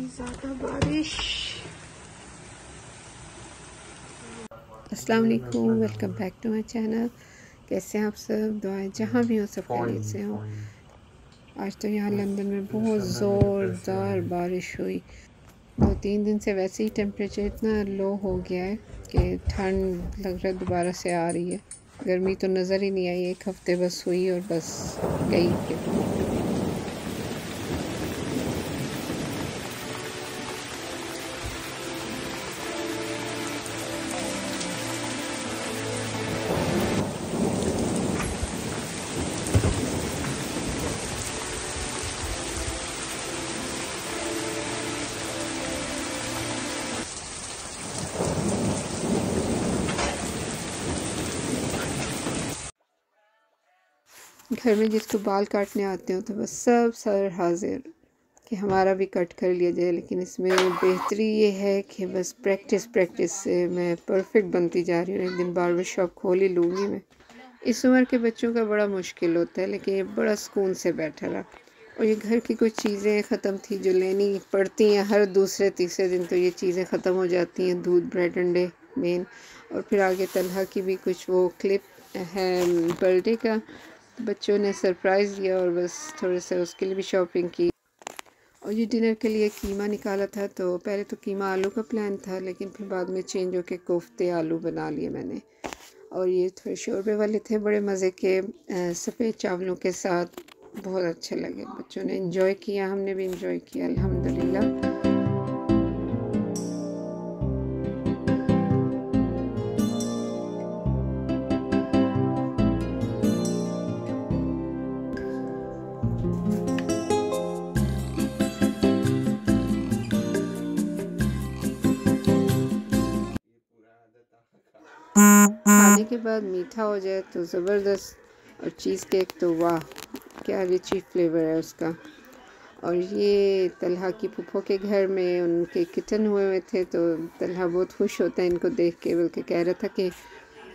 ज़्यादा बारिश। अस्सलाम वालेकुम, welcome back to my channel. कैसे हैं आप सब? दुआएं जहाँ भी हो सब खैरियत से हो। आज तो यहाँ लंदन में बहुत ज़ोरदार बारिश हुई। 2-3 दिन से वैसे ही टेम्परेचर इतना लो हो गया है कि ठंड लग रहा है दोबारा से आ रही है। गर्मी तो नज़र ही नहीं आई, एक हफ़्ते बस हुई और बस गई फिर। घर में जिसको बाल काटने आते हो तो बस सब सर हाजिर कि हमारा भी कट कर लिया जाए, लेकिन इसमें बेहतरी ये है कि बस प्रैक्टिस से मैं परफेक्ट बनती जा रही हूँ। एक दिन बार्बर शॉप खोल ही लूँगी मैं। इस उम्र के बच्चों का बड़ा मुश्किल होता है, लेकिन ये बड़ा सुकून से बैठा रहा। और ये घर की कुछ चीज़ें ख़त्म थी जो लेनी पड़ती हैं हर दूसरे तीसरे दिन, तो ये चीज़ें ख़त्म हो जाती हैं, दूध ब्रेड अंडे मेन। और फिर आगे तलहा की भी कुछ वो क्लिप है बर्थडे का, बच्चों ने सरप्राइज़ दिया और बस थोड़े से उसके लिए भी शॉपिंग की। और ये डिनर के लिए कीमा निकाला था, तो पहले तो कीमा आलू का प्लान था, लेकिन फिर बाद में चेंज होके कोफ्ते आलू बना लिए मैंने। और ये थोड़े शोरबे वाले थे बड़े मज़े के, सफ़ेद चावलों के साथ, बहुत अच्छे लगे। बच्चों ने एंजॉय किया, हमने भी एंजॉय किया अल्हम्दुलिल्लाह। खाने के बाद मीठा हो जाए तो ज़बरदस्त, और चीज़ केक तो वाह क्या रिची फ्लेवर है उसका। और ये तलहा की फूफो के घर में उनके किचन हुए थे, तो तलहा बहुत खुश होता है इनको देख के, बल्कि कह रहा था कि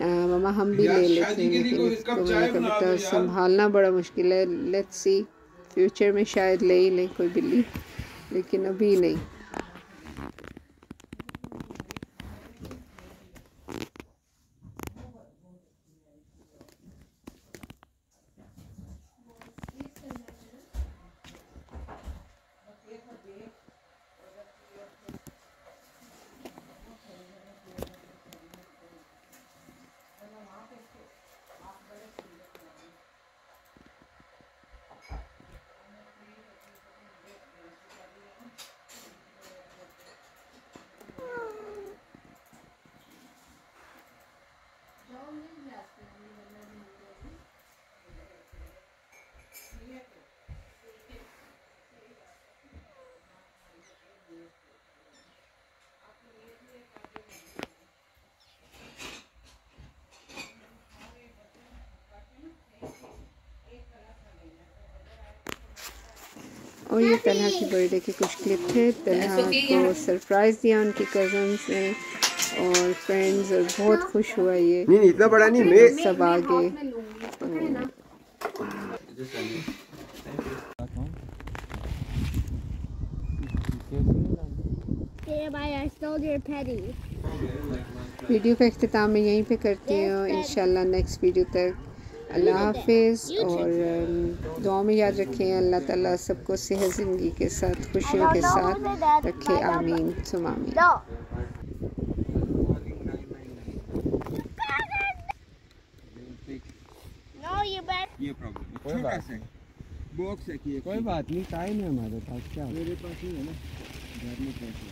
मम्मा हम भी ले लेते हैं, लेकिन इसको मैंने कहा बेटा संभालना बड़ा मुश्किल है, लेट्स सी फ्यूचर में शायद ले ही लें कोई बिल्ली, लेकिन अभी नहीं। और ये तलहा की बर्थडे के कुछ क्लिप थे। तलहा को सरप्राइज़ दिया उनकी कज़न्स ने और फ्रेंड्स, और बहुत खुश हुआ ये। नहीं इतना बड़ा नहीं, मैं सब आगे वीडियो का इख्तिताम मैं यहीं पे करती हूँ। इंशाल्लाह नेक्स्ट वीडियो तक अल्लाह हाफिज़, और दुआ में याद रखें अल्लाह ताला सबको सेहत ज़िंदगी के साथ खुशियों के साथ रखे, आमीन सुम आमीन। ये प्रॉब्लम छोटा सा बॉक्स है कि कोई बात नहीं, टाइम है हमारे पास, क्या मेरे पास ही है ना। घर में कैसे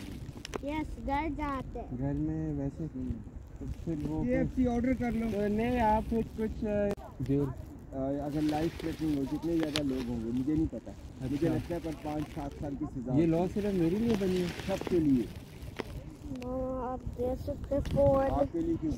घर जाते हैं, घर में वैसे नहीं, तो फिर वो KFC ऑर्डर कर लो। तो नहीं आप कुछ देर अगर लाइफ थ्रेटनिंग हो, कितने ज़्यादा लोग होंगे मुझे नहीं पता। मुझे लगता है पर 5-7 साल की सजा। ये लॉ सिर्फ मेरे लिए बनी है, सबके लिए। आप दे सकते हैं आपके लिए क्यों?